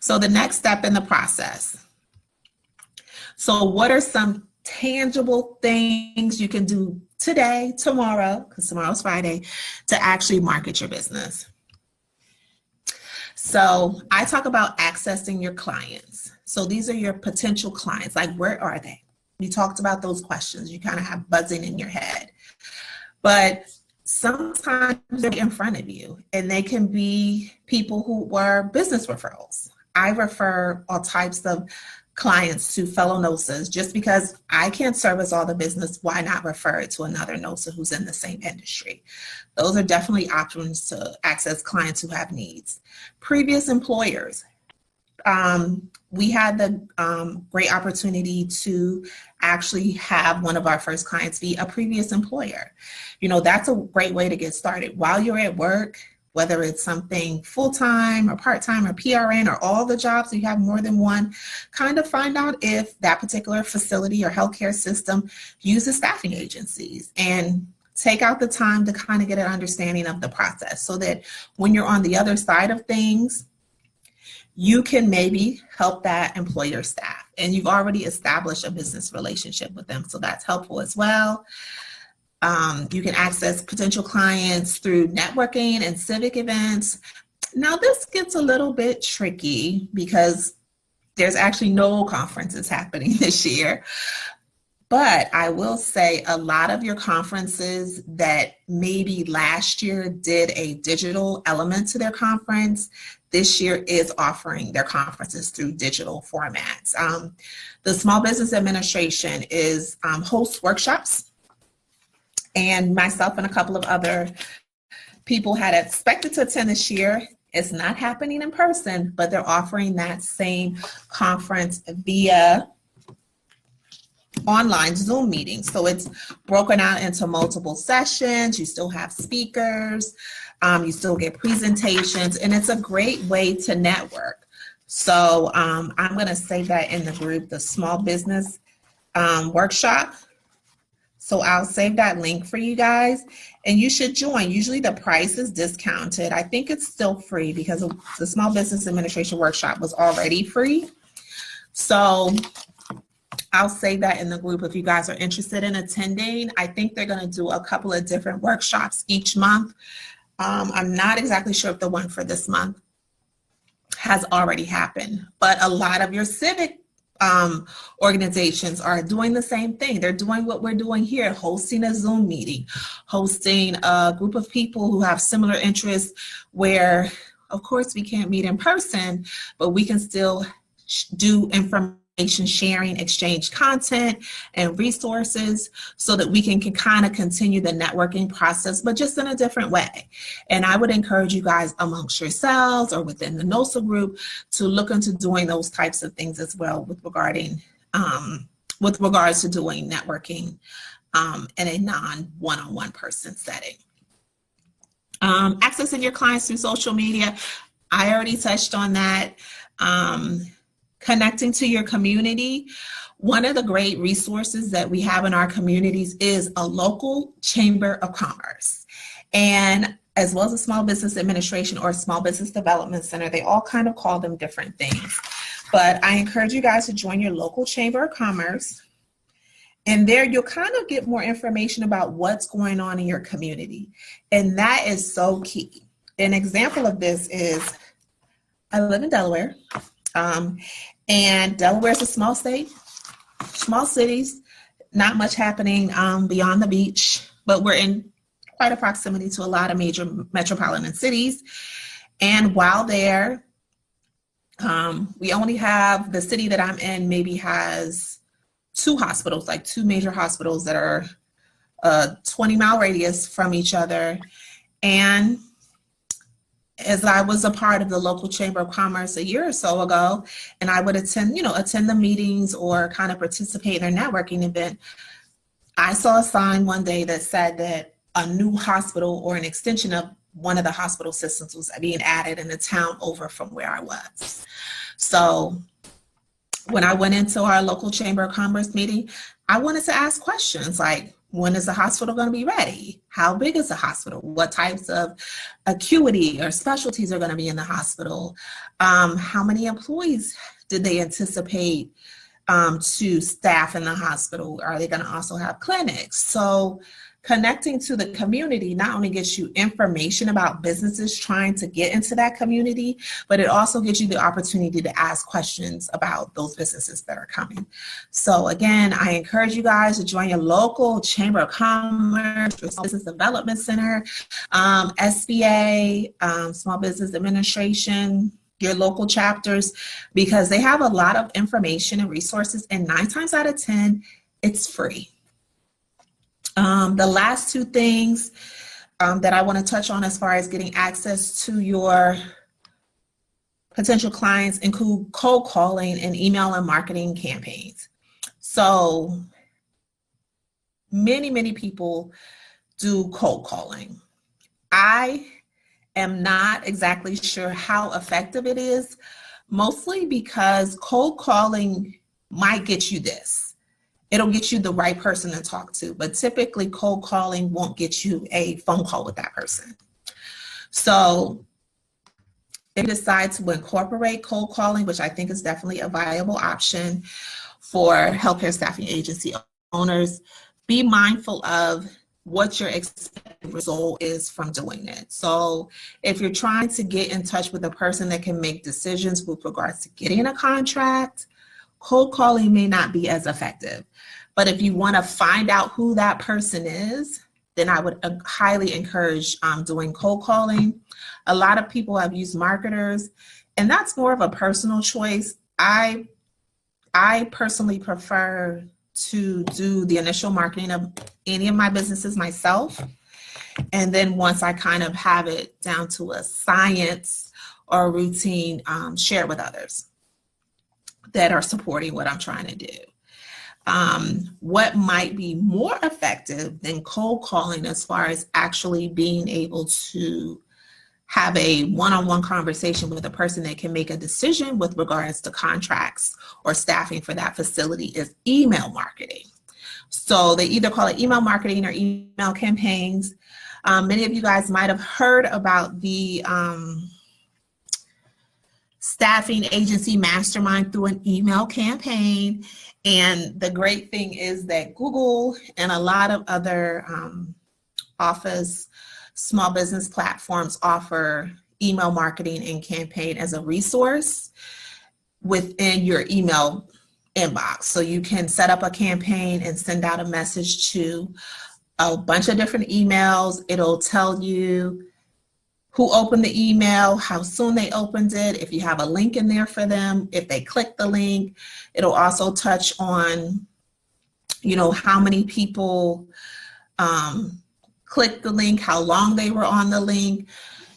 So the next step in the process. So what are some tangible things you can do today, tomorrow, because tomorrow's Friday, to actually market your business? So I talk about accessing your clients. So these are your potential clients. Like, where are they? We talked about those questions. You kind of have buzzing in your head. But sometimes they're in front of you, and they can be people who were business referrals. I refer all types of clients to fellow NOSAs. Just because I can't service all the business, why not refer it to another NOSA who's in the same industry? Those are definitely options to access clients who have needs. Previous employers. We had the great opportunity to actually have one of our first clients be a previous employer. You know, that's a great way to get started. While you're at work, whether it's something full-time or part-time or PRN or all the jobs, you have more than one, kind of find out if that particular facility or healthcare system uses staffing agencies, and take out the time to kind of get an understanding of the process, so that when you're on the other side of things, you can maybe help that employer staff, and you've already established a business relationship with them. So that's helpful as well. You can access potential clients through networking and civic events. Now this gets a little bit tricky because there's actually no conferences happening this year. But I will say a lot of your conferences that maybe last year did a digital element to their conference, this year is offering their conferences through digital formats. The Small Business Administration hosts workshops, and myself and a couple of other people had expected to attend this year. It's not happening in person, but they're offering that same conference via online Zoom meetings. So it's broken out into multiple sessions. You still have speakers, you still get presentations, and it's a great way to network. So I'm going to say that in the group, the small business workshop. So I'll save that link for you guys, and you should join. Usually the price is discounted. I think it's still free because the Small Business Administration workshop was already free. So I'll save that in the group if you guys are interested in attending. I think they're going to do a couple of different workshops each month. I'm not exactly sure if the one for this month has already happened, but a lot of your civic organizations are doing the same thing. They're doing what we're doing here, hosting a Zoom meeting, hosting a group of people who have similar interests where, of course, we can't meet in person, but we can still do information sharing, exchange content and resources so that we can kind of continue the networking process, but just in a different way. And I would encourage you guys amongst yourselves or within the NOSA group to look into doing those types of things as well with regards to doing networking in a non-one-on-one person setting. Accessing your clients through social media, I already touched on that. Connecting to your community. One of the great resources that we have in our communities is a local chamber of commerce, and as well as a Small Business Administration or Small Business Development Center. They all kind of call them different things, but I encourage you guys to join your local chamber of commerce, and there you'll kind of get more information about what's going on in your community, and that is so key. An example of this is I live in Delaware. And Delaware is a small state, small cities, not much happening beyond the beach, but we're in quite a proximity to a lot of major metropolitan cities. And while there, we only have, the city that I'm in maybe has 2 hospitals, like 2 major hospitals that are a 20-mile radius from each other. And as I was a part of the local Chamber of Commerce a year or so ago, and I would attend the meetings or kind of participate in their networking event, I saw a sign one day that said that a new hospital or an extension of one of the hospital systems was being added in the town over from where I was. So when I went into our local Chamber of Commerce meeting, I wanted to ask questions like, When is the hospital going to be ready? How big is the hospital? What types of acuity or specialties are going to be in the hospital? How many employees did they anticipate to staff in the hospital? Are they going to also have clinics? So connecting to the community not only gets you information about businesses trying to get into that community, but it also gives you the opportunity to ask questions about those businesses that are coming. So again, I encourage you guys to join your local Chamber of Commerce, Business Development Center, SBA, Small Business Administration, your local chapters, because they have a lot of information and resources, and 9 times out of 10, it's free. The last 2 things that I want to touch on as far as getting access to your potential clients include cold calling and email and marketing campaigns. So many people do cold calling. I am not exactly sure how effective it is, mostly because cold calling might get you this. It'll get you the right person to talk to, but typically cold calling won't get you a phone call with that person. So if you decide to incorporate cold calling, which I think is definitely a viable option for healthcare staffing agency owners, be mindful of what your expected result is from doing it. So if you're trying to get in touch with a person that can make decisions with regards to getting a contract, cold calling may not be as effective. But if you want to find out who that person is, then I would highly encourage doing cold calling. A lot of people have used marketers, and that's more of a personal choice. I personally prefer to do the initial marketing of any of my businesses myself. And then once I kind of have it down to a science or a routine, share it with others that are supporting what I'm trying to do. What might be more effective than cold calling as far as actually being able to have a one-on-one conversation with a person that can make a decision with regards to contracts or staffing for that facility is email marketing. So they either call it email marketing or email campaigns. Many of you guys might have heard about the staffing agency mastermind through an email campaign. And the great thing is that Google and a lot of other office small business platforms offer email marketing and campaign as a resource within your email inbox. So you can set up a campaign and send out a message to a bunch of different emails. It'll tell you who opened the email, how soon they opened it, if you have a link in there for them, if they click the link. It'll also touch on, how many people clicked the link, how long they were on the link,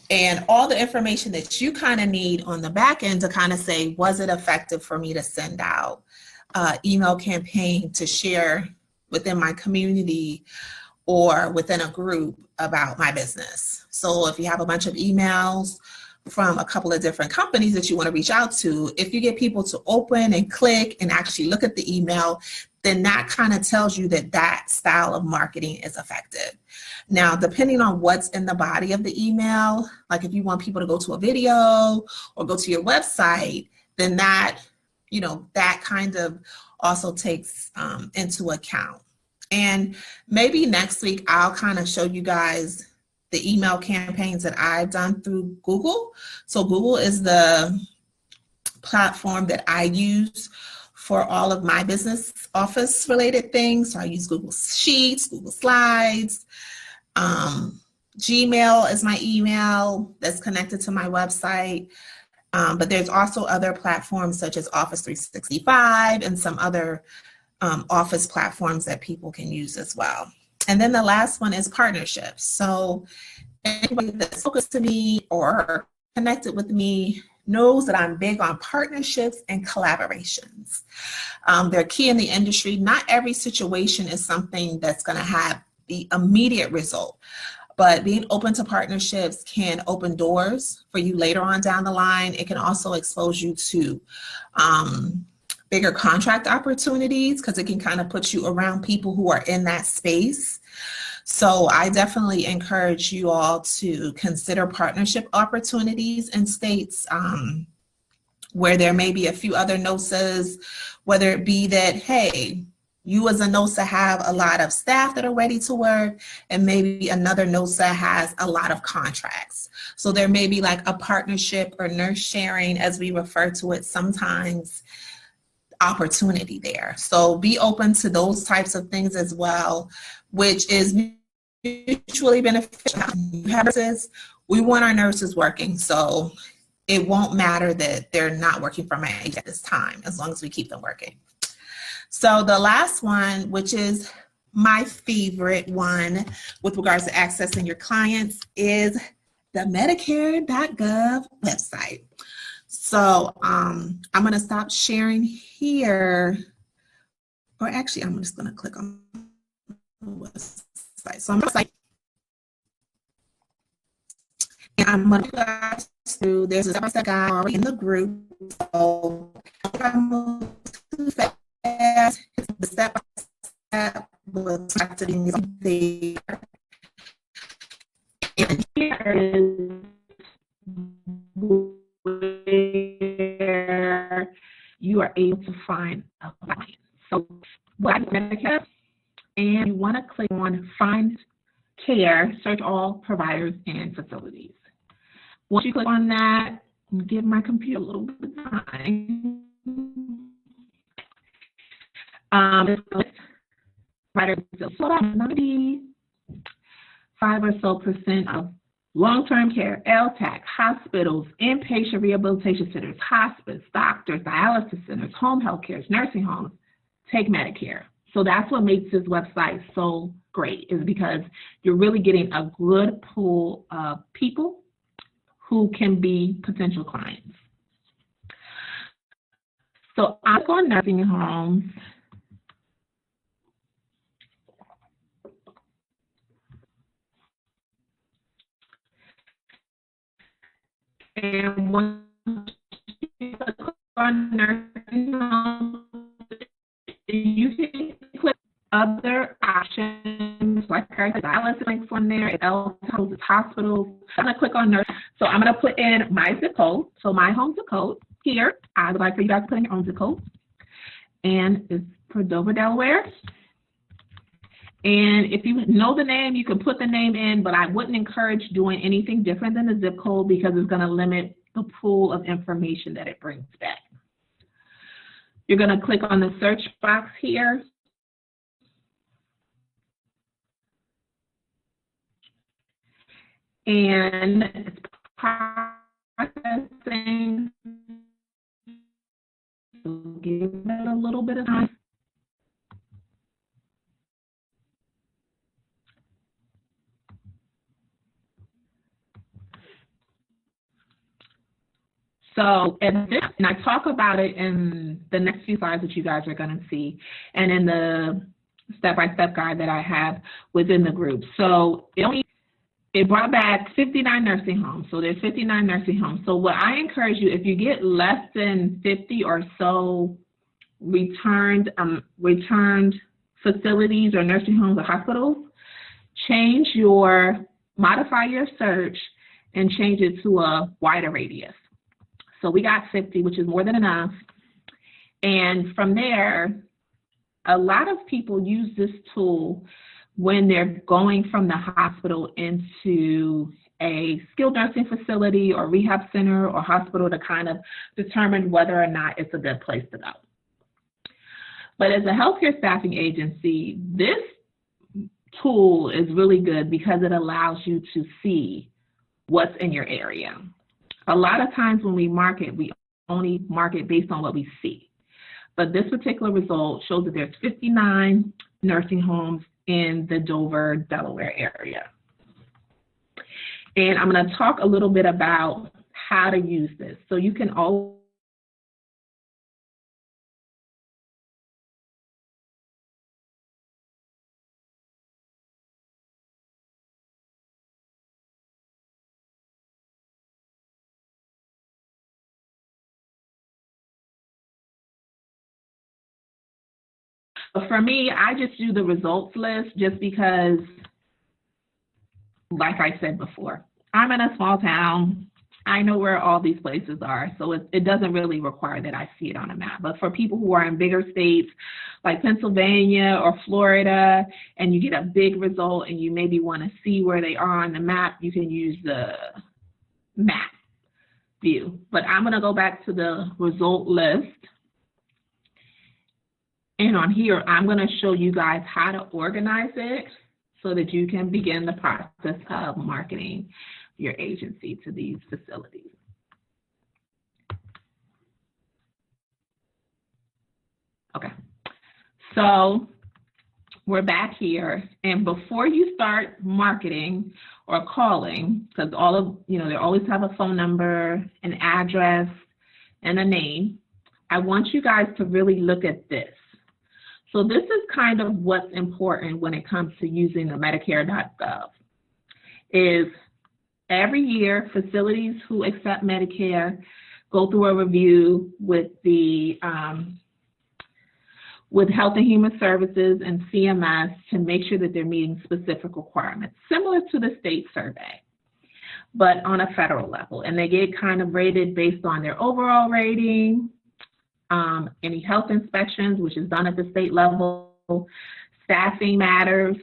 and all the information that you kind of need on the back end to kind of say, was it effective for me to send out an email campaign to share within my community or within a group about my business. So if you have a bunch of emails from a couple of different companies that you want to reach out to, if you get people to open and click and actually look at the email, then that kind of tells you that that style of marketing is effective. Now, depending on what's in the body of the email, like if you want people to go to a video or go to your website, then that, that kind of also takes into account. And maybe next week, I'll kind of show you guys the email campaigns that I've done through Google. So Google is the platform that I use for all of my business office related things. So I use Google Sheets, Google Slides, Gmail is my email that's connected to my website. But there's also other platforms such as Office 365 and some other office platforms that people can use as well. And then the last one is partnerships. So anybody that's focused to me or connected with me knows that I'm big on partnerships and collaborations. They're key in the industry. Not every situation is something that's going to have the immediate result, but being open to partnerships can open doors for you later on down the line. It can also expose you to bigger contract opportunities because it can kind of put you around people who are in that space. So I definitely encourage you all to consider partnership opportunities in states where there may be a few other NOSAs, whether it be that, hey, you as a NOSA have a lot of staff that are ready to work, and maybe another NOSA has a lot of contracts. So there may be like a partnership or nurse sharing, as we refer to it sometimes, opportunity there. So be open to those types of things as well, which is mutually beneficial. We want our nurses working, so it won't matter that they're not working for my age at this time, as long as we keep them working. So the last one, which is my favorite one with regards to accessing your clients, is the Medicare.gov website. So I'm going to stop sharing here, or actually I'm just going to click on the website. So I'm going to and I'm going to go through, there's a step-by-step guide already in the group. So if I move too fast, the step-by-step will start to be there. And here is where you are able to find a client. So what I'm Medicare, and you want to click on Find Care, search all providers and facilities. Once you click on that, give my computer a little bit of time. So 95 or so % of long-term care, LTAC, hospitals, inpatient rehabilitation centers, hospice, doctors, dialysis centers, home health care, nursing homes take Medicare. So that's what makes this website so great, is because you're really getting a good pool of people who can be potential clients. So I'm going nursing homes. And once you click on nursing homes, you can click other options, like I said, dialysis links on there, LTACs, hospitals. I'm going to click on nurse. So I'm going to put in my zip code. So my home zip code here. I would like for you guys to put in your own zip code. And it's for Dover, Delaware. And if you know the name, you can put the name in, but I wouldn't encourage doing anything different than the zip code because it's going to limit the pool of information that it brings back. You're going to click on the search box here. And it's processing. So give it a little bit of time. So, and I talk about it in the next few slides that you guys are going to see, and in the step-by-step guide that I have within the group. So it brought back 59 nursing homes. So there's 59 nursing homes. So what I encourage you, if you get less than 50 or so returned facilities or nursing homes or hospitals, modify your search and change it to a wider radius. So we got 50, which is more than enough. And from there, a lot of people use this tool when they're going from the hospital into a skilled nursing facility or rehab center or hospital to kind of determine whether or not it's a good place to go. But as a healthcare staffing agency, this tool is really good because it allows you to see what's in your area. A lot of times when we market, we only market based on what we see. But this particular result shows that there's 59 nursing homes in the Dover, Delaware area. And I'm going to talk a little bit about how to use this. So you can always But for me, I just do the results list just because, like I said before, I'm in a small town. I know where all these places are, so it doesn't really require that I see it on a map. But for people who are in bigger states like Pennsylvania or Florida, and you get a big result and you maybe want to see where they are on the map, you can use the map view. But I'm going to go back to the result list. And on here, I'm going to show you guys how to organize it so that you can begin the process of marketing your agency to these facilities. Okay, so we're back here, and before you start marketing or calling, because all of, they always have a phone number, an address, and a name, I want you guys to really look at this. So this is kind of what's important when it comes to using the Medicare.gov, is every year, facilities who accept Medicare go through a review with the with Health and Human Services and CMS to make sure that they're meeting specific requirements, similar to the state survey, but on a federal level. And they get kind of rated based on their overall rating, any health inspections, which is done at the state level, staffing matters,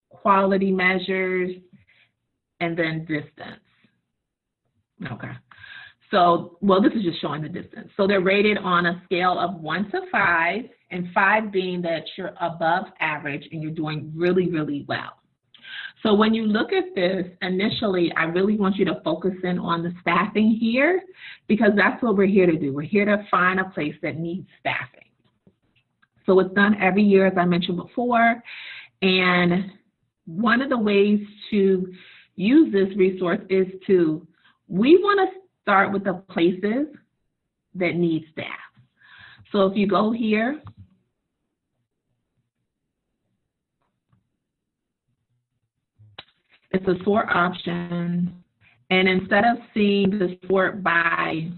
quality measures, and then distance. Okay. So, well, this is just showing the distance. So they're rated on a scale of 1 to 5, and 5 being that you're above average and you're doing really, really well. So when you look at this, initially, I really want you to focus in on the staffing here, because that's what we're here to do. We're here to find a place that needs staffing. So it's done every year, as I mentioned before, and one of the ways to use this resource is we want to start with the places that need staff. So if you go here, it's a sort option, and instead of seeing the sort by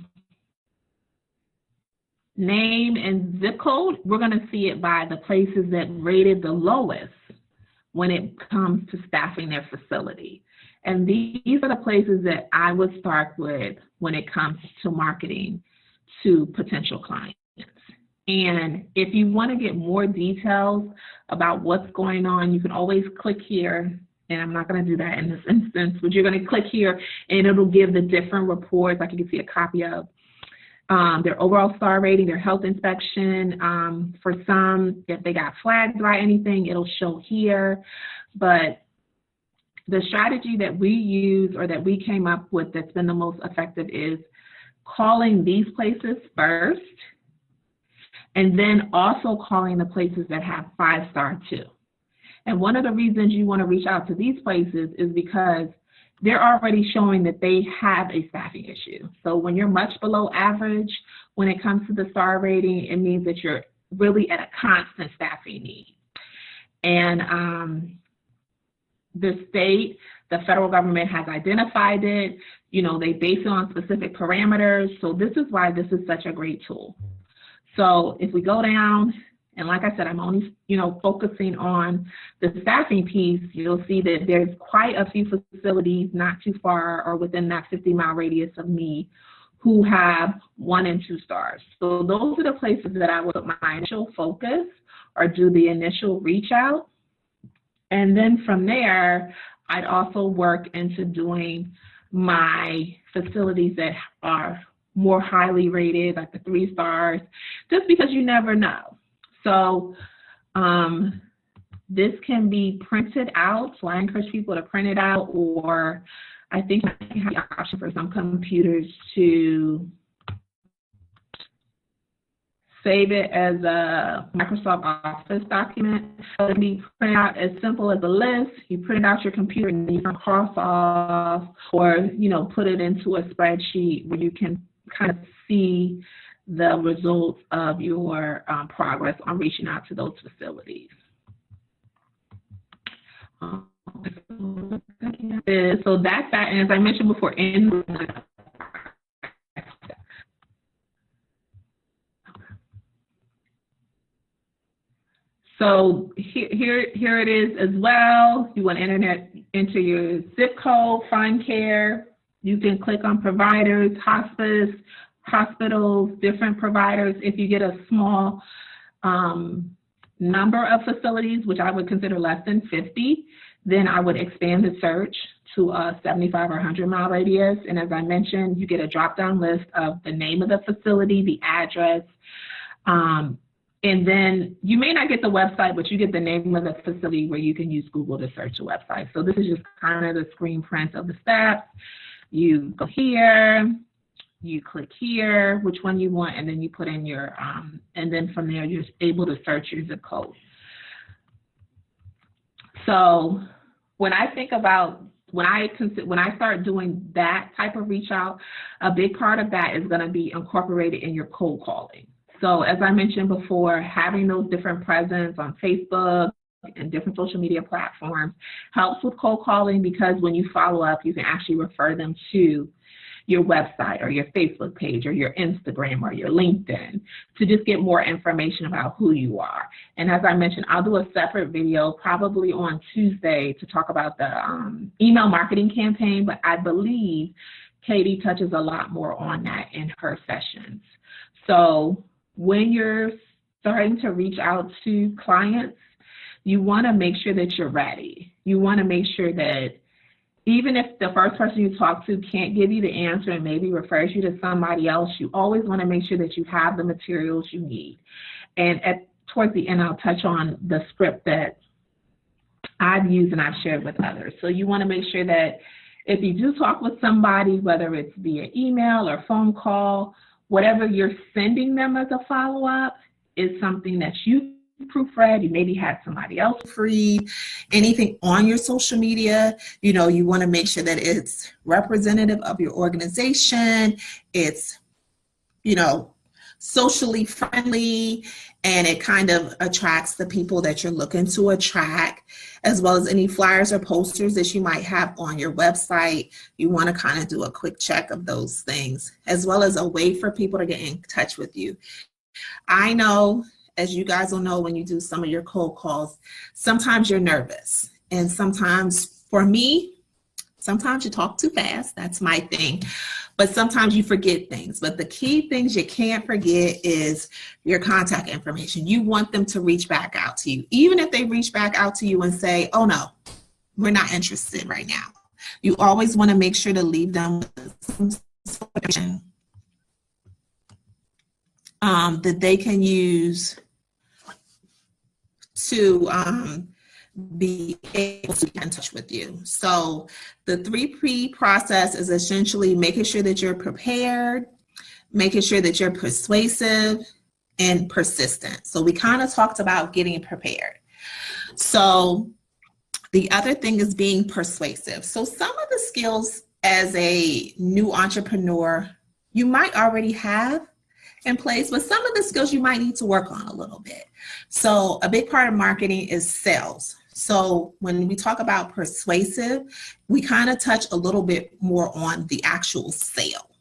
name and zip code, we're going to see it by the places that rated the lowest when it comes to staffing their facility. And these are the places that I would start with when it comes to marketing to potential clients. And if you want to get more details about what's going on, you can always click here. And I'm not going to do that in this instance, but you're going to click here and it'll give the different reports, like you can see a copy of their overall star rating, their health inspection. For some, if they got flagged by anything, it'll show here. But the strategy that we use, or that we came up with that's been the most effective, is calling these places first, and then also calling the places that have 5-star too. And one of the reasons you want to reach out to these places is because they're already showing that they have a staffing issue. So when you're much below average when it comes to the star rating, it means that you're really at a constant staffing need. And the state, the federal government has identified it. They base it on specific parameters. So this is why this is such a great tool. So if we go down, and like I said, I'm only, focusing on the staffing piece, you'll see that there's quite a few facilities not too far or within that 50-mile radius of me who have 1 and 2 stars. So those are the places that I would put my initial focus or do the initial reach out. And then from there, I'd also work into doing my facilities that are more highly rated, like the 3 stars, just because you never know. So this can be printed out. So I encourage people to print it out, or I think I have the option for some computers to save it as a Microsoft Office document. So it can be printed out as simple as a list. You print it out your computer and then you can cross off, or put it into a spreadsheet where you can kind of see the results of your progress on reaching out to those facilities. So that's that, and as I mentioned before, So here it is as well. You want to enter your zip code, find care. You can click on providers, hospice, hospitals, different providers. If you get a small number of facilities, which I would consider less than 50, then I would expand the search to a 75 or 100 mile radius. And as I mentioned, you get a drop-down list of the name of the facility, the address, and then you may not get the website, but you get the name of the facility where you can use Google to search the website. So this is just kind of the screen print of the steps. You go here, you click here, which one you want, and then you put in your, and then from there, you're able to search your zip code. So when I think about, when I start doing that type of reach out, a big part of that is going to be incorporated in your cold calling. So as I mentioned before, having those different presence on Facebook and different social media platforms helps with cold calling, because when you follow up, you can actually refer them to your website or your Facebook page or your Instagram or your LinkedIn to just get more information about who you are. And as I mentioned, I'll do a separate video probably on Tuesday to talk about the email marketing campaign, but I believe Katie touches a lot more on that in her sessions. So when you're starting to reach out to clients, you want to make sure that you're ready. You want to make sure that even if the first person you talk to can't give you the answer and maybe refers you to somebody else, you always want to make sure that you have the materials you need. And towards the end, I'll touch on the script that I've used and I've shared with others. So you want to make sure that if you do talk with somebody, whether it's via email or phone call, whatever you're sending them as a follow-up is something that you proofread. You maybe had somebody else read. Anything on your social media, you know, you want to make sure that it's representative of your organization. It's, you know, socially friendly, and it kind of attracts the people that you're looking to attract, as well as any flyers or posters that you might have on your website. You want to kind of do a quick check of those things, as well as a way for people to get in touch with you. I know, as you guys will know, when you do some of your cold calls, sometimes you're nervous. And sometimes, for me, sometimes you talk too fast. That's my thing. But sometimes you forget things. But the key things you can't forget is your contact information. You want them to reach back out to you. Even if they reach back out to you and say, oh no, we're not interested right now. You always want to make sure to leave them with some information that they can use to be able to get in touch with you. So the 3P process is essentially making sure that you're prepared, making sure that you're persuasive, and persistent. So we kind of talked about getting prepared. So the other thing is being persuasive. So some of the skills as a new entrepreneur you might already have in place, but some of the skills you might need to work on a little bit. So a big part of marketing is sales. So when we talk about persuasive, we kind of touch a little bit more on the actual sale.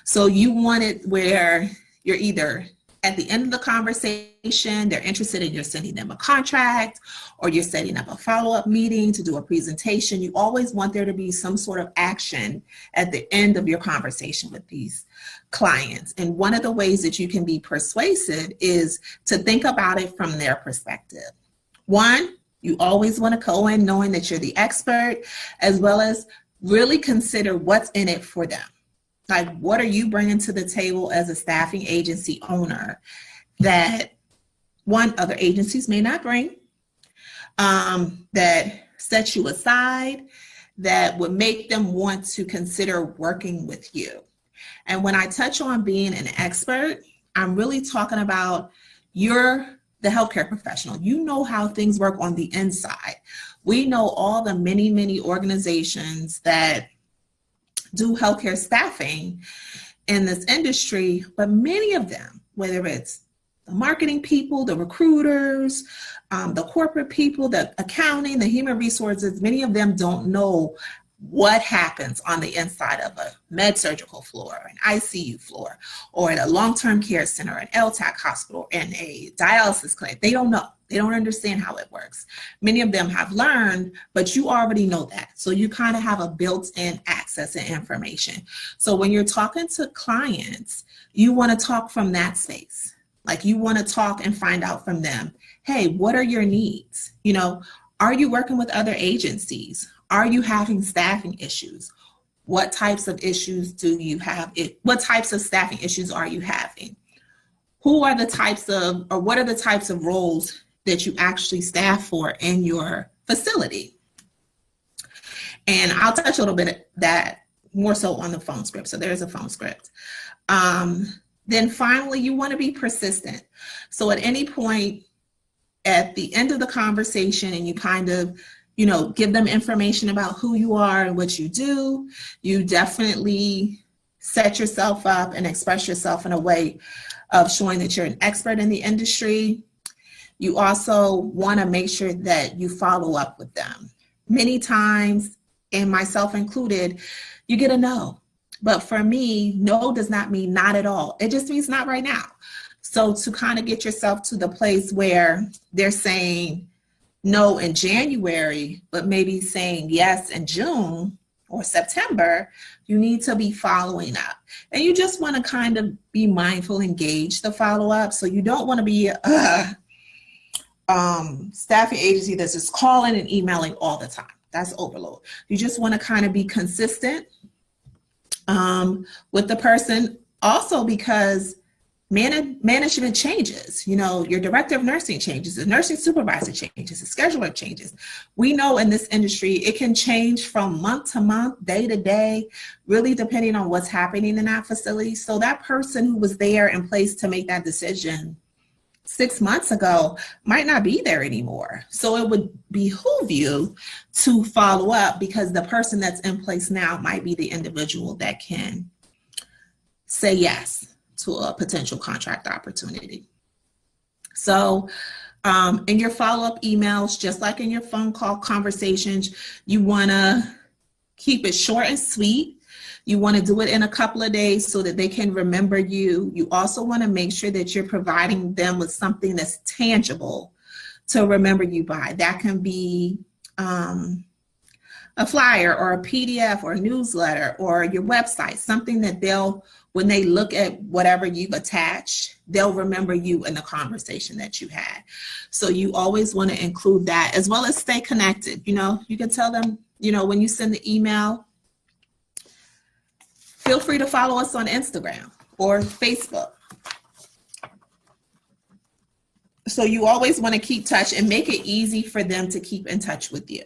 So you want it where you're either at the end of the conversation, they're interested in you're sending them a contract, or you're setting up a follow-up meeting to do a presentation. You always want there to be some sort of action at the end of your conversation with these clients. And one of the ways that you can be persuasive is to think about it from their perspective. One, you always want to go in knowing that you're the expert, as well as really consider what's in it for them. Like, what are you bringing to the table as a staffing agency owner that other agencies may not bring, that sets you aside, that would make them want to consider working with you? And when I touch on being an expert, I'm really talking about you're the healthcare professional. You know how things work on the inside. We know all the many, many organizations that do healthcare staffing in this industry, but many of them, whether it's the marketing people, the recruiters, the corporate people, the accounting, the human resources, many of them don't know what happens on the inside of a med surgical floor, an ICU floor, or at a long-term care center, an LTAC hospital, and a dialysis clinic. They don't know. They don't understand how it works. Many of them have learned, but you already know that. So you kind of have a built-in access and information. So when you're talking to clients, you want to talk from that space. Like you want to talk and find out from them, hey, what are your needs? You know, are you working with other agencies? Are you having staffing issues? What types of issues do you have? What types of staffing issues are you having? Who are the types of, or what are the types of roles that you actually staff for in your facility? And I'll touch a little bit of that more so on the phone script. So there's a phone script. Then finally, you want to be persistent. So at any point at the end of the conversation, and you kind of, you know, give them information about who you are and what you do, you definitely set yourself up and express yourself in a way of showing that you're an expert in the industry. You also want to make sure that you follow up with them. Many times, and myself included, you get a no. But for me, no does not mean not at all. It just means not right now. So to kind of get yourself to the place where they're saying no in January, but maybe saying yes in June or September, you need to be following up. And you just want to kind of be mindful and gauge the follow-up. So you don't want to be staffing agency that's just calling and emailing all the time. That's overload. You just want to kind of be consistent with the person, also because management changes. You know, your director of nursing changes, the nursing supervisor changes, the scheduler changes. We know in this industry, it can change from month to month, day to day, really depending on what's happening in that facility. So that person who was there in place to make that decision 6 months ago might not be there anymore. So it would behoove you to follow up, because the person that's in place now might be the individual that can say yes to a potential contract opportunity. So in your follow-up emails, just like in your phone call conversations, you want to keep it short and sweet. You want to do it in a couple of days so that they can remember you. You also want to make sure that you're providing them with something that's tangible to remember you by. That can be a flyer or a PDF or a newsletter or your website, something that they'll, when they look at whatever you've attached, they'll remember you in the conversation that you had. So you always want to include that, as well as stay connected. You know, you can tell them, you know, when you send the email, feel free to follow us on Instagram or Facebook. So you always want to keep touch and make it easy for them to keep in touch with you.